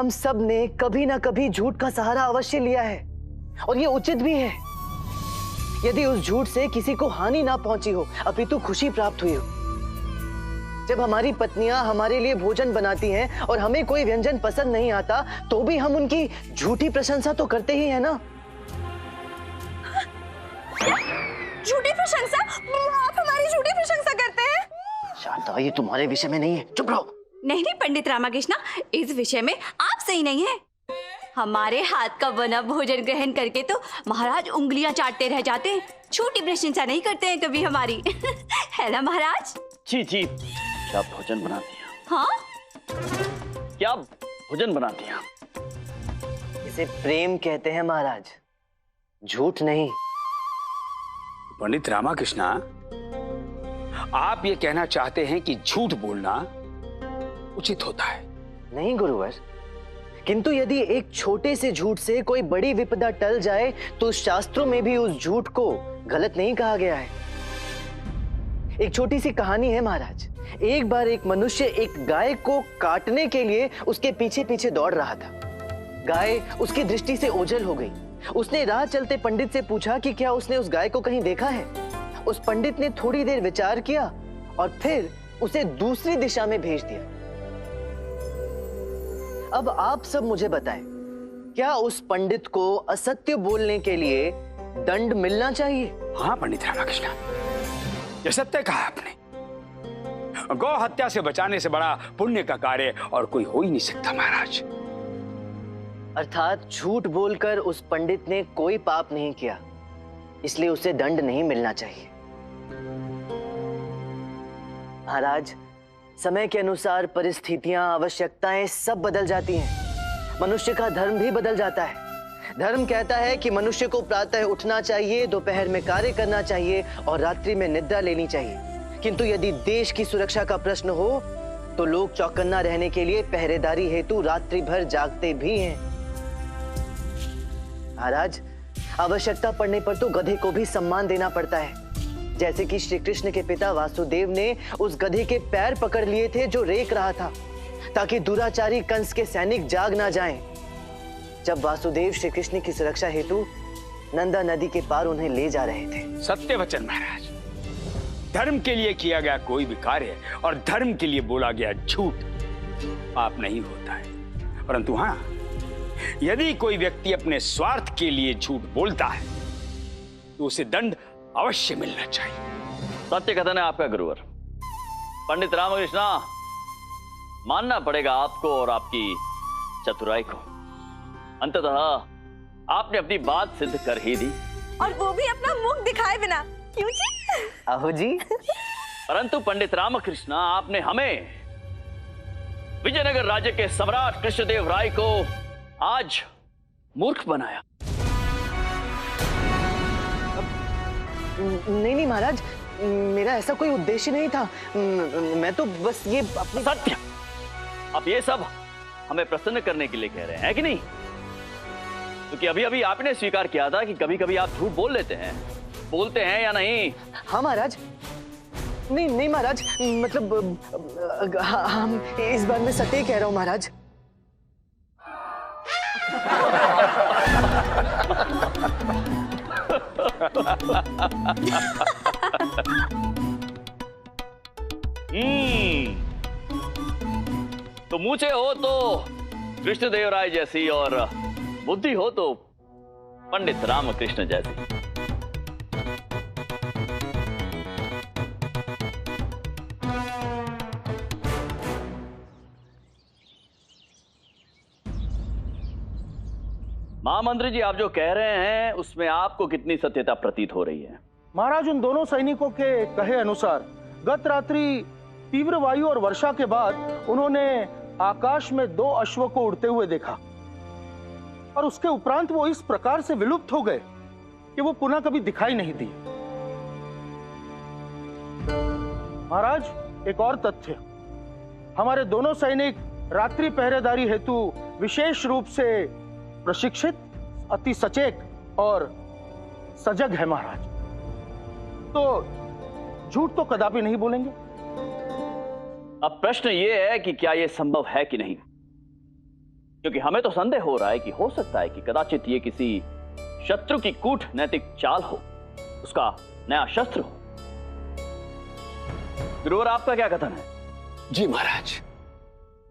हम सब ने कभी ना कभी झूठ का सहारा अवश्य लिया है और ये उचित भी है। यदि उस झूठ से किसी को हानि ना पहुंची हो अपितु खुशी प्राप्त हुई हो। जब हमारी पत्नियां हमारे लिए भोजन बनाती हैं और हमें कोई व्यंजन पसंद नहीं आता तो भी हम उनकी झूठी प्रशंसा तो करते ही हैं ना। झूठी प्रशंसा? आप हमारी झूठी प्रशंसा करते हैं? शांता, ये तुम्हारे विषय में नहीं है, चुप रहो। नहीं नहीं पंडित रामाकृष्णा, इस विषय में आप सही नहीं है। हमारे हाथ का बना भोजन ग्रहण करके तो महाराज उंगलियां चाटते रह जाते हैं, झूठी प्रशंसा नहीं करते हैं कभी हमारी। है ना महाराज? जी जी, क्या भोजन बनाती हैं? हाँ, क्या भोजन बनाती हैं? इसे प्रेम कहते हैं महाराज, झूठ नहीं। पंडित रामाकृष्णा, आप ये कहना चाहते हैं कि झूठ बोलना उचित होता है? नहीं गुरुवर, किंतु यदि एक छोटे से झूठ से कोई बड़ी विपदा टल जाए तो शास्त्रों में भी उस झूठ को गलत नहीं कहा गया है। एक छोटी सी कहानी है महाराज। एक बार एक मनुष्य एक गाय को काटने के लिए उसके पीछे पीछे दौड़ रहा था। गाय उसकी दृष्टि से ओझल हो गई। उसने राह चलते पंडित से पूछा कि क्या उसने उस गाय को कहीं देखा है। उस पंडित ने थोड़ी देर विचार किया और फिर उसे दूसरी दिशा में भेज दिया। अब आप सब मुझे बताएं, क्या उस पंडित को असत्य बोलने के लिए दंड मिलना चाहिए? हाँ पंडित रामाकृष्णा, ये सत्य कहा आपने। गौ हत्या से बचाने से बड़ा पुण्य का कार्य और कोई हो ही नहीं सकता महाराज। अर्थात झूठ बोलकर उस पंडित ने कोई पाप नहीं किया, इसलिए उसे दंड नहीं मिलना चाहिए। महाराज, समय के अनुसार परिस्थितियां, आवश्यकताएं सब बदल जाती हैं। मनुष्य का धर्म भी बदल जाता है। धर्म कहता है कि मनुष्य को प्रातः उठना चाहिए, दोपहर में कार्य करना चाहिए और रात्रि में निद्रा लेनी चाहिए। किंतु यदि देश की सुरक्षा का प्रश्न हो तो लोग चौकन्ना रहने के लिए पहरेदारी हेतु रात्रि भर जागते भी हैं। महाराज, आवश्यकता पड़ने पर तो गधे को भी सम्मान देना पड़ता है। जैसे कि श्री कृष्ण के पिता वासुदेव ने उस गधे के पैर पकड़ लिए थे जो रेक रहा था, ताकि दुराचारी कंस के सैनिक जाग ना जाएं। जब वासुदेव श्री कृष्ण की सुरक्षा हेतु नंदा नदी के पार उन्हें ले जा रहे थे। सत्य वचन महाराज, धर्म के लिए किया गया कोई भी कार्य और धर्म के लिए बोला गया झूठ पाप नहीं होता है। परंतु हाँ, यदि कोई व्यक्ति अपने स्वार्थ के लिए झूठ बोलता है तो उसे दंड अवश्य मिलना चाहिए। सत्य कथन है आपका गुरुवर। पंडित रामकृष्णा, मानना पड़ेगा आपको और आपकी चतुराई को। अंततः आपने अपनी बात सिद्ध कर ही दी, और वो भी अपना मुख दिखाए बिना। क्यों जी? आहो जी। परंतु पंडित रामकृष्णा, आपने हमें विजयनगर राज्य के सम्राट कृष्णदेव राय को आज मूर्ख बनाया। नहीं नहीं महाराज, मेरा ऐसा कोई उद्देश्य नहीं था। मैं तो बस ये अपनी... सत्य, आप ये सब हमें प्रसन्न करने के लिए कह रहे हैं कि नहीं? क्योंकि अभी अभी आपने स्वीकार किया था कि कभी कभी आप झूठ बोल लेते हैं। बोलते हैं या नहीं? हाँ महाराज। नहीं नहीं महाराज, मतलब हम इस बार मैं सत्य कह रहा हूँ महाराज। तो मूछे हो तो कृष्णदेव राय जैसी और बुद्धि हो तो पंडित रामकृष्ण जैसी। महामंत्री जी, आप जो कह रहे हैं उसमें आपको कितनी सत्यता प्रतीत हो रही है? महाराज, उन दोनों सैनिकों के कहे अनुसार गत रात्रि तीव्र वायु और वर्षा के बाद उन्होंने आकाश में 2 अश्व को उड़ते हुए देखा और उसके उपरांत वो इस प्रकार से विलुप्त हो गए कि वो पुनः कभी दिखाई नहीं दिए। महाराज, एक और तथ्य, हमारे दोनों सैनिक रात्रि पहरेदारी हेतु विशेष रूप से प्रशिक्षित, अति सचेत और सजग है महाराज। तो झूठ तो कदापि नहीं बोलेंगे। अब प्रश्न यह है कि क्या यह संभव है कि नहीं। क्योंकि हमें तो संदेह हो रहा है कि हो सकता है कि कदाचित ये किसी शत्रु की कूटनैतिक चाल हो, उसका नया शस्त्र हो। गुरुवर, आपका क्या कथन है? जी महाराज,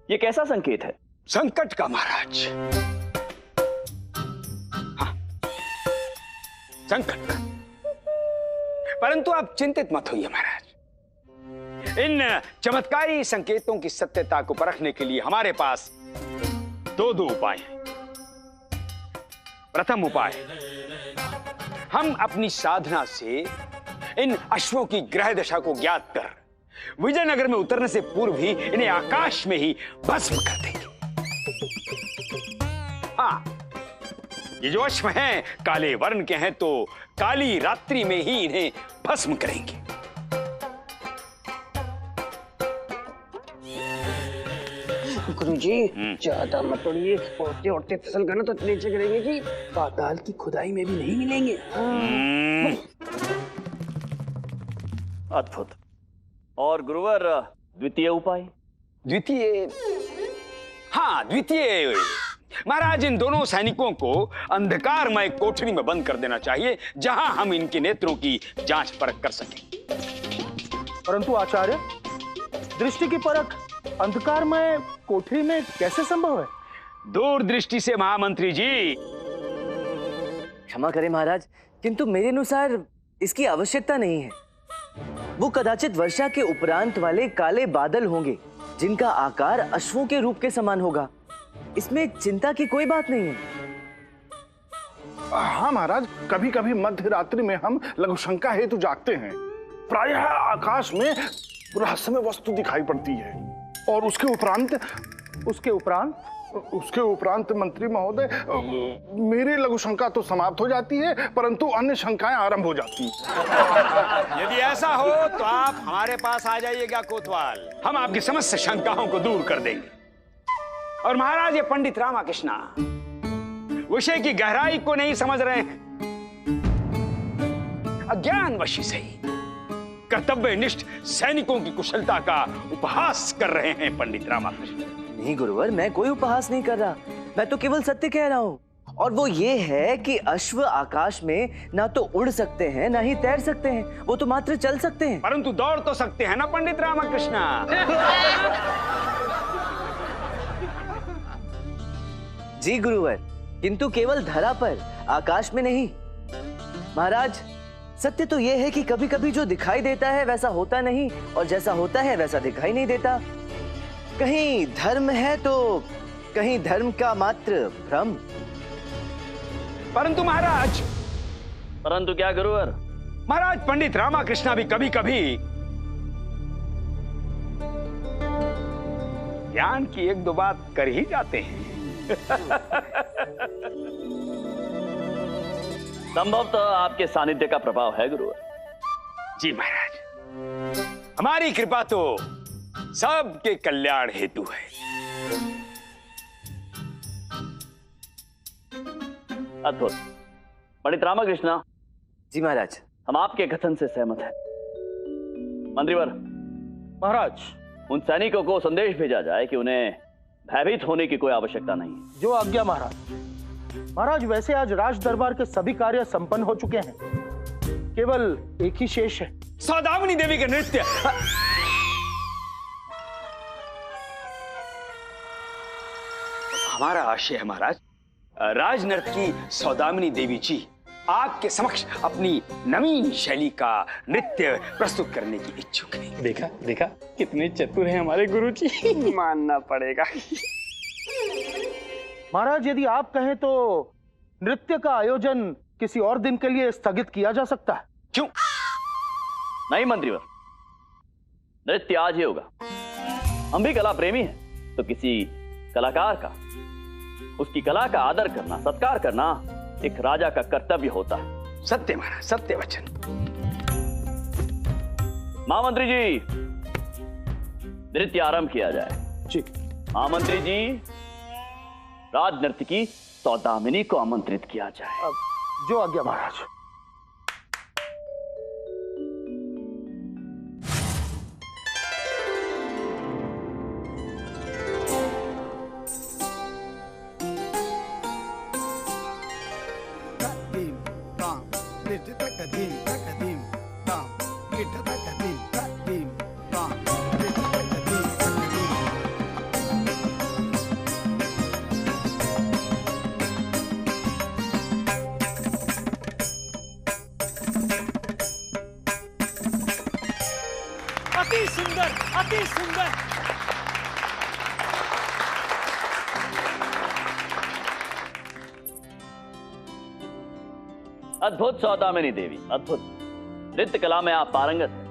ये कैसा संकेत है? संकट का महाराज। हाँ, संकट का। परंतु आप चिंतित मत होइए महाराज। इन चमत्कारी संकेतों की सत्यता को परखने के लिए हमारे पास दो उपाय हैं। प्रथम उपाय, हम अपनी साधना से इन अश्वों की ग्रह दशा को ज्ञात कर विजयनगर में उतरने से पूर्व ही इन्हें आकाश में ही भस्म कर देंगे। हाँ, ये जो अश्व हैं काले वर्ण के हैं, तो काली रात्रि में ही इन्हें भस्म करेंगे। गुरुजी, ज्यादा मत उड़िए, उड़ते उड़ते फिसल गए ना तो नीचे गिरेंगे जी, पाताल की खुदाई में भी नहीं मिलेंगे। अद्भुत। और गुरुवर, द्वितीय उपाय? द्वितीय, हाँ द्वितीय महाराज, इन दोनों सैनिकों को अंधकारमय कोठरी में बंद कर देना चाहिए, जहां हम इनके नेत्रों की जांच परख कर सकें। परंतु आचार्य, दृष्टि की परख अंधकारमय कोठरी में कैसे संभव है? दूरदृष्टि से महामंत्री जी। क्षमा करें महाराज, किंतु मेरे अनुसार इसकी आवश्यकता नहीं है। वो कदाचित वर्षा के उपरांत वाले काले बादल होंगे, जिनका आकार अश्वों के रूप के समान होगा। इसमें चिंता की कोई बात नहीं है। हाँ महाराज, कभी कभी मध्य रात्रि में हम लघुशंका हेतु जागते हैं। प्रायः आकाश में रहस्यमय वस्तु दिखाई पड़ती है, और उसके उपरांत मंत्री महोदय, मेरी लघुशंका तो समाप्त हो जाती है, परंतु अन्य शंकाएं आरंभ हो जाती हैं। यदि ऐसा हो तो आप हमारे पास आ जाइएगा कोतवाल, हम आपकी समस्त शंकाओं को दूर कर देंगे। और महाराज, ये पंडित रामकृष्णा विषय की गहराई को नहीं समझ रहे हैं, अज्ञानवशी से ही कर्तव्यनिष्ठ सैनिकों की कुशलता का उपहास कर रहे हैं पंडित रामकृष्ण। नहीं गुरुवर, मैं कोई उपहास नहीं कर रहा, मैं तो केवल सत्य कह रहा हूँ। और वो ये है कि अश्व आकाश में ना तो उड़ सकते हैं ना ही तैर सकते हैं, वो तो मात्र चल सकते हैं। परंतु दौड़ तो सकते हैं ना पंडित रामकृष्ण। जी गुरुवर, किंतु केवल धरा पर, आकाश में नहीं। महाराज, सत्य तो यह है कि कभी कभी जो दिखाई देता है वैसा होता नहीं, और जैसा होता है वैसा दिखाई नहीं देता। कहीं धर्म है तो कहीं धर्म का मात्र भ्रम। परंतु महाराज, परंतु क्या गुरुवर? महाराज, पंडित रामकृष्ण भी कभी कभी ज्ञान की एक दो बात कर ही जाते हैं। संभवतः आपके सानिध्य का प्रभाव है गुरुवर। जी महाराज, हमारी कृपा तो सबके कल्याण हेतु है। अद्भुत। पंडित रामकृष्ण। जी महाराज। हम आपके कथन से सहमत हैं। मंत्रीवर, महाराज, उन सैनिकों को संदेश भेजा जाए कि उन्हें भयभीत होने की कोई आवश्यकता नहीं है। जो आज्ञा महाराज। महाराज, वैसे आज राज दरबार के सभी कार्य संपन्न हो चुके हैं, केवल एक ही शेष है। सौदामिनी देवी का नृत्य। हमारा आशय है महाराज, राजनर्तकी सौदामिनी देवी जी आपके समक्ष अपनी नवीन शैली का नृत्य प्रस्तुत करने की इच्छुक है। देखा देखा, कितने चतुर हैं हमारे गुरुजी। मानना पड़ेगा। महाराज, यदि आप कहें तो नृत्य का आयोजन किसी और दिन के लिए स्थगित किया जा सकता है। क्यों? नहीं मंत्रीवर, नृत्य आज ही होगा। हम भी कला प्रेमी हैं, तो किसी कलाकार का, उसकी कला का आदर करना, सत्कार करना एक राजा का कर्तव्य होता है। सत्य महाराज, सत्य वचन। महामंत्री जी, नृत्य आरंभ किया जाए। जी। महामंत्री जी, राजनर्तकी सौदामिनी को आमंत्रित किया जाए। अब जो आज्ञा महाराज। अति सुंदर, अति सुंदर। अद्भुत सौदामिनी देवी, अद्भुत। नृत्य कला में आप पारंगत हैं।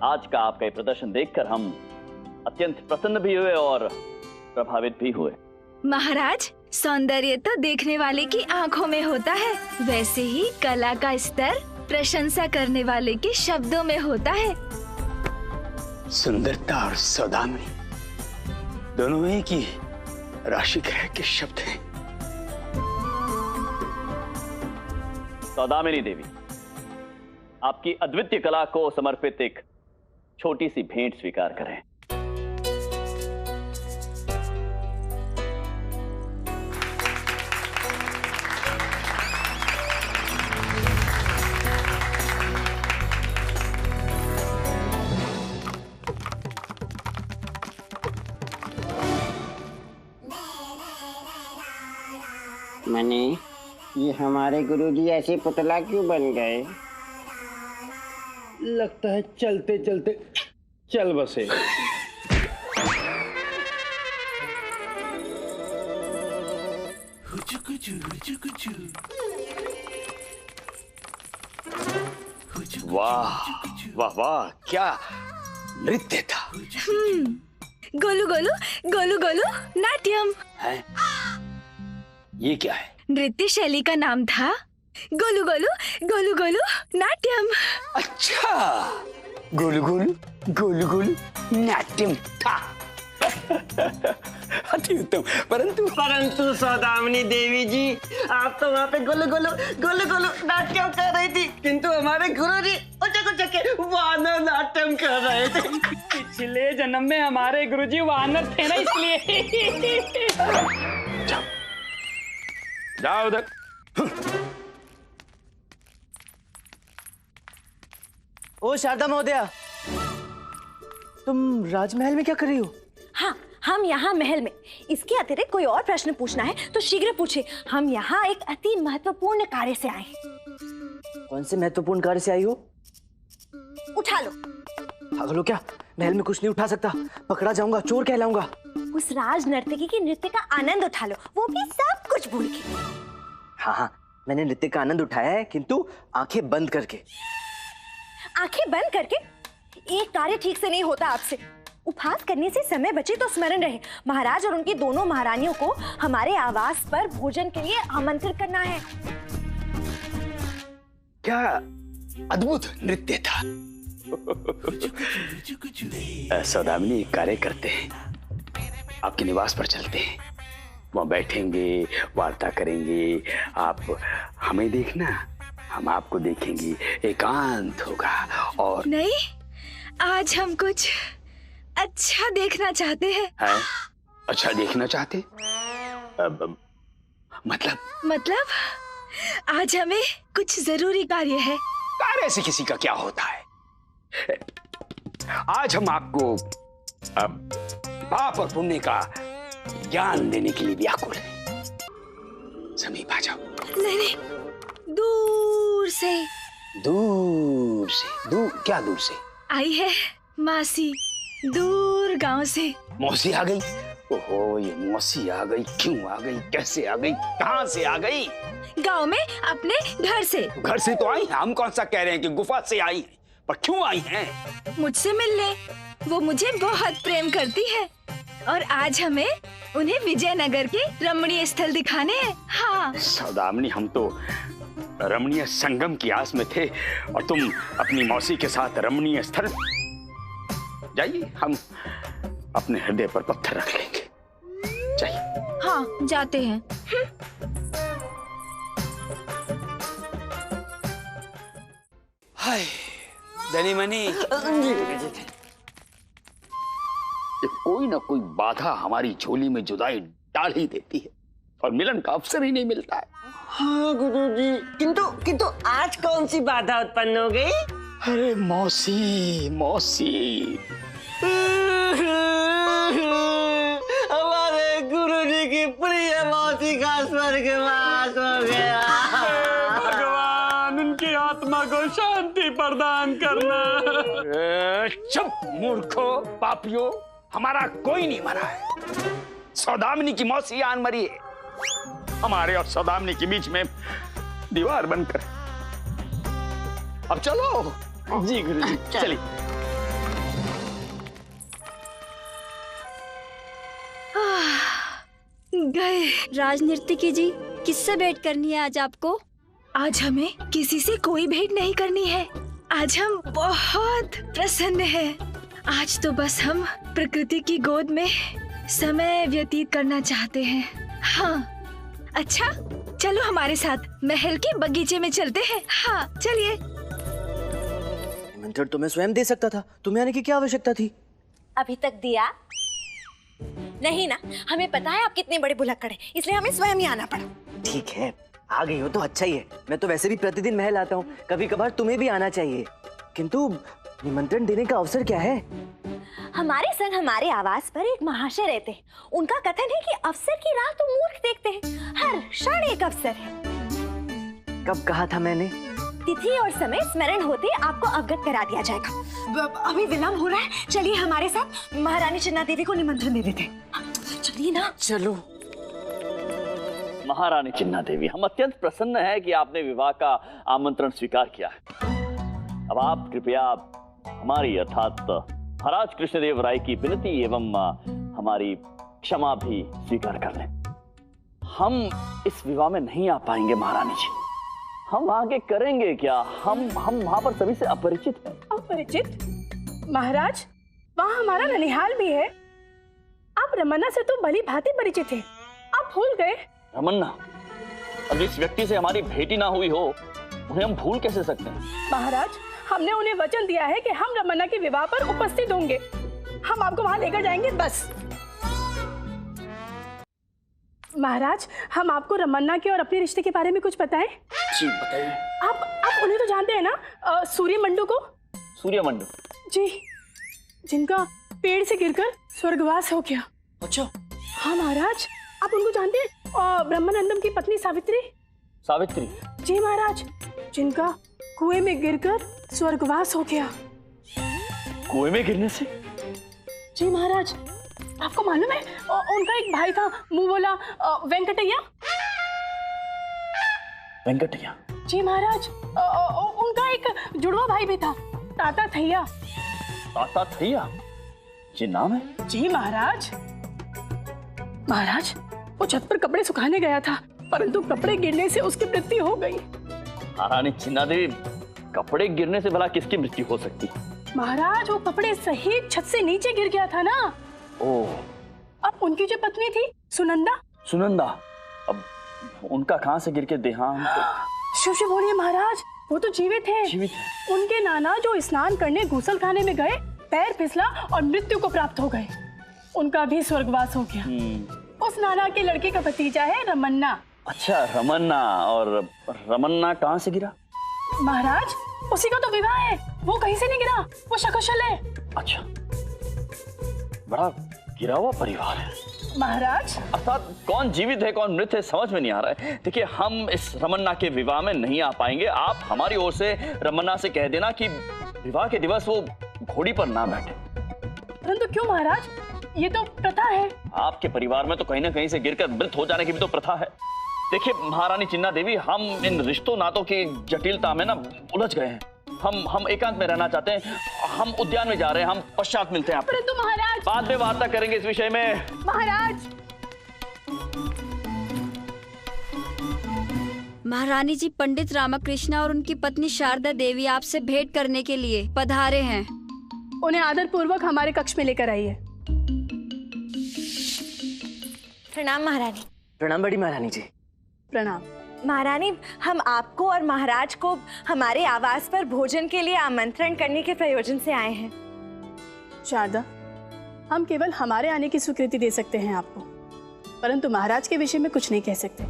आज का आपका ये प्रदर्शन देखकर हम अत्यंत प्रसन्न भी हुए और प्रभावित भी हुए। महाराज, सौंदर्य तो देखने वाले की आंखों में होता है, वैसे ही कला का स्तर प्रशंसा करने वाले के शब्दों में होता है। सुंदरता और सौदामिनी दोनों एक ही राशि के शब्द हैं। सौदामिनी देवी, आपकी अद्वितीय कला को समर्पित एक छोटी सी भेंट स्वीकार करें। मने, ये हमारे गुरुजी ऐसे पुतला क्यों बन गए? लगता है चलते चलते चल बसे। वाह वाह वाह, क्या नृत्य था। गोलू गोलू गोलू गोलू नाट्यम। है? ये क्या है? नृत्य शैली का नाम था गोलू गोलू गोलू गोलू नाट्यम। अच्छा, गोलू गोलू गोलू गोलू नाट्यम था। अति उत्तम। परंतु सौदामिनी देवी जी, आप तो वहाँ पे गोलू गोलू गोलू गोलू नाट्यम कर रही थी, किंतु हमारे गुरुजी उचक उचक के वानर नाट्यम कर रहे थे। पिछले जन्म में हमारे गुरुजी वानर थे ना, इसलिए। जाओ उधर। ओ शारदा महोदया, तुम राजमहल में क्या कर रही हो? हाँ, हम यहाँ महल में। इसके अतिरिक्त कोई और प्रश्न पूछना है तो शीघ्र पूछे। हम यहाँ एक अति महत्वपूर्ण कार्य से आए हैं। कौन से महत्वपूर्ण कार्य से आई हो? उठा लो। पागल हो क्या? महल में कुछ नहीं उठा सकता, पकड़ा जाऊंगा, चोर कहलाऊंगा। उस राज नर्तकी के नृत्य का आनंद उठा लो, वो भी सब कुछ भूल के। हाँ हाँ, मैंने नृत्य का आनंद उठाया है, किंतु आंखें बंद करके। आंखें बंद करके? एक कार्य ठीक से नहीं होता आपसे। उपहास करने से समय बचे तो स्मरण रहे, महाराज और उनकी दोनों महारानियों को हमारे आवास पर भोजन के लिए आमंत्रित करना है। क्या अद्भुत नृत्य था। सौदामिनी, एक कार्य करते हैं, आपके निवास पर चलते हैं, वहाँ बैठेंगे, वार्ता करेंगे। आप हमें देखना, हम आपको देखेंगे, एकांत होगा। और नहीं, आज हम कुछ अच्छा देखना चाहते हैं। है? अच्छा देखना चाहते? मतलब आज हमें कुछ जरूरी कार्य है। कार्य से किसी का क्या होता है? आज हम आपको पाप और पुण्य का ज्ञान देने के लिए व्याकुल हैं। समीप आ जाओ। नहीं, दूर से। दूर से? दूर? क्या दूर से? आई है मासी, दूर गांव से। मौसी आ गई? ओहो, ये मौसी आ गई, क्यों आ गई, कैसे आ गई, कहां से आ गई? गांव में अपने घर से। घर से तो आई, हम कौन सा कह रहे हैं कि गुफा से आई, पर क्यों आई हैं? मुझसे मिलने। वो मुझे बहुत प्रेम करती है और आज हमें उन्हें विजयनगर के रमणीय स्थल दिखाने हैं। हाँ सौदामिनी, हम तो रमणीय संगम की आस में थे और तुम अपनी मौसी के साथ रमणीय स्थल। जाइए, हम अपने हृदय पर पत्थर रख लेंगे। जाइए। हाँ, जाते हैं। हाय धनीमनी, कोई ना कोई बाधा हमारी झोली में जुदाई डाल ही देती है और मिलन का अवसर ही नहीं मिलता है। हाँ गुरुजी, किंतु आज कौन सी बाधा उत्पन्न हो गई? अरे मौसी मौसी, हमारे गुरुजी की प्रिय मौसी का स्वर्गवास हो गया। भगवान उनकी आत्मा को शांति प्रदान करना। चुप मूर्खो पापियो, हमारा कोई नहीं मरा है। सौदामिनी की मौसी आन मरी है। हमारे और सौदामिनी के बीच में दीवार बनकर। अब चलो। जी गुरुजी चलिए। गए। राजनीति जी, किससे भेंट करनी है आज आपको? आज हमें किसी से कोई भेंट नहीं करनी है। आज हम बहुत प्रसन्न हैं। आज तो बस हम प्रकृति की गोद में समय व्यतीत करना चाहते हैं। हाँ, अच्छा चलो हमारे साथ महल के बगीचे में चलते हैं। हाँ चलिए। निमंत्रण तो मैं स्वयं दे सकता था, तुम्हें आने की क्या आवश्यकता थी? अभी तक दिया नहीं ना। हमें पता है आप कितने बड़े भुलक्कड़ हैं, इसलिए हमें स्वयं ही आना पड़ा। ठीक है, आ गई हो तो अच्छा ही है। मैं तो वैसे भी प्रतिदिन महल आता हूँ, कभी कभार तुम्हें भी आना चाहिए। किंतु निमंत्रण देने का अवसर क्या है? हमारे संग हमारे आवास पर एक महाशय रहते हैं। उनका कथन है कि अवसर की राह तो मूर्ख देखते हैं, हर क्षण एक अवसर है। कब कहा था मैंने? तिथि और समय स्मरण होते आपको अवगत करा दिया जाएगा। अभी विलंब हो रहा है, चलिए हमारे साथ महारानी चिन्ना देवी को निमंत्रण दे देते हैं। चलिए ना। चलो। महारानी चिन्ना देवी, हम अत्यंत प्रसन्न हैं कि आपने विवाह का आमंत्रण स्वीकार किया है। अब आप कृपया हमारी अर्थात महाराज कृष्णदेव राय की विनती एवं हमारी क्षमा भी स्वीकार कर लें। हम इस विवाह में नहीं आ पाएंगे महारानी जी। हम आगे करेंगे क्या? हम वहां पर सभी से अपरिचित हैं। अपरिचित? महाराज, वहाँ हमारा ननिहाल भी है। आप रमन्ना से तो भली भांति परिचित हैं। आप भूल गए? रमन्ना? अब जिस व्यक्ति से हमारी भेंट ही ना हुई हो, उन्हें हम भूल कैसे सकते हैं? महाराज, हमने उन्हें वचन दिया है कि हम रमन्ना के विवाह पर उपस्थित होंगे। हम आपको वहाँ लेकर जाएंगे बस। महाराज, हम आपको रमन्ना के और अपने रिश्ते के बारे में कुछ बताएं? जी बताइए। आप उन्हें तो जानते हैं ना, सूर्यमंडू को? सूर्यमंडू? जी, जिनका पेड़ से गिरकर स्वर्गवास हो गया। अच्छा। हाँ महाराज, आप उनको जानते हैं? ब्रह्मानंदम की पत्नी सावित्री। सावित्री? जी महाराज, जिनका कुएं में गिरकर स्वर्गवास हो गया। कुएं में गिरने से? जी महाराज, आपको मालूम है उनका एक भाई था, मुंह बोला वेंकटैया। वेंकटैया? जी महाराज, उनका एक जुड़वा भाई भी था, ताता थैया। ताता थैया? ये नाम है? जी महाराज। महाराज, वो छत पर कपड़े सुखाने गया था, परंतु कपड़े गिरने से उसकी मृत्यु हो गई। महारानी चिन्ना देवी, कपड़े गिरने से भला किसकी मृत्यु हो सकती? महाराज, वो कपड़े सहित छत से नीचे गिर गया था ना। ओह। अब उनकी जो पत्नी थी सुनंदा। सुनंदा? अब उनका कहां से गिर के देहांत? शिव शिव बोलिए महाराज, वो तो जीवित है। जीवित है? उनके नाना जो स्नान करने गुसल खाने में गए, पैर फिसला और मृत्यु को प्राप्त हो गए। उनका भी स्वर्गवास हो गया। उस नाना के लड़के का भतीजा है रमन्ना। अच्छा, रमन्ना। और रमन्ना कहाँ से गिरा? महाराज, उसी का तो विवाह है, वो कहीं से नहीं गिरा, वो सकुशल है। अच्छा, बड़ा गिरा हुआ परिवार है। महाराज, अर्थात कौन जीवित है कौन मृत है समझ में नहीं आ रहा है। देखिए, हम इस रमन्ना के विवाह में नहीं आ पाएंगे। आप हमारी ओर से रमन्ना से कह देना कि विवाह के दिवस वो घोड़ी पर ना बैठे। परंतु क्यों महाराज, ये तो प्रथा है। आपके परिवार में तो कहीं ना कहीं से गिरकर मृत हो जाने की भी तो प्रथा है। देखिए महारानी चिन्ना देवी, हम इन रिश्तों नातों की जटिलता में ना उलझ गए हैं। हम एकांत में रहना चाहते हैं। हम उद्यान में जा रहे हैं, हम पश्चात मिलते हैं। परंतु महाराज, बाद में वार्ता करेंगे इस विषय में। महाराज, महारानी जी, पंडित रामकृष्णा और उनकी पत्नी शारदा देवी आपसे भेंट करने के लिए पधारे हैं। उन्हें आदर पूर्वक हमारे कक्ष में लेकर आइए। प्रणाम महारानी। प्रणाम बड़ी महारानी जी। प्रणाम महारानी, हम आपको और महाराज को हमारे आवास पर भोजन के लिए आमंत्रण करने के प्रयोजन से आए हैं। शारदा, हम केवल हमारे आने की स्वीकृति दे सकते हैं आपको, परंतु महाराज के विषय में कुछ नहीं कह सकते,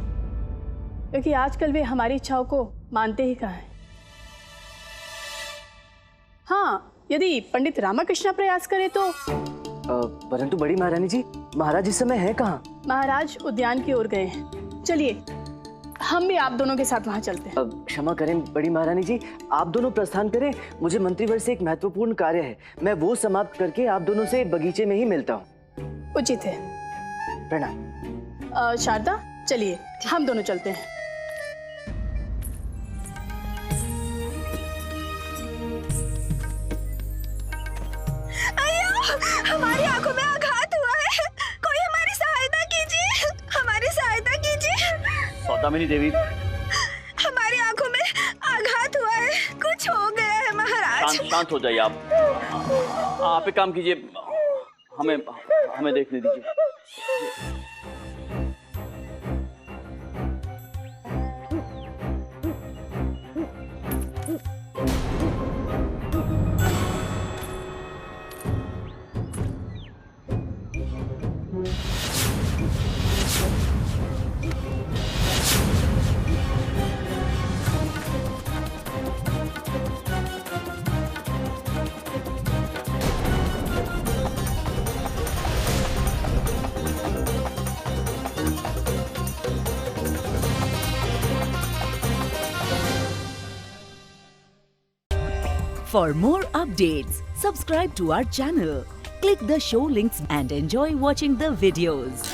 क्योंकि आजकल वे हमारी इच्छाओं को मानते ही कहाँ हैं। हाँ, यदि पंडित रामाकृष्ण प्रयास करे तो। परंतु बड़ी महारानी जी, महाराज इस समय है कहाँ? महाराज उद्यान की ओर गए हैं। चलिए, हम भी आप दोनों के साथ वहाँ चलते हैं। क्षमा करें बड़ी महारानी जी, आप दोनों प्रस्थान करें। मुझे मंत्रीवर से एक महत्वपूर्ण कार्य है। मैं वो समाप्त करके आप दोनों से बगीचे में ही मिलता हूँ। उचित है। प्रणाम। शारदा, चलिए हम दोनों चलते हैं। हमारी आंखों में आघात हुआ है, कोई हमारी सहायता कीजिए, हमारी सहायता कीजिए। सौदामिनी देवी, हमारी आंखों में आघात हुआ है, कुछ हो गया है महाराज। शांत हो जाइए आप एक काम कीजिए, हमें देखने दीजिए। For more updates, subscribe to our channel, click the show links and enjoy watching the videos.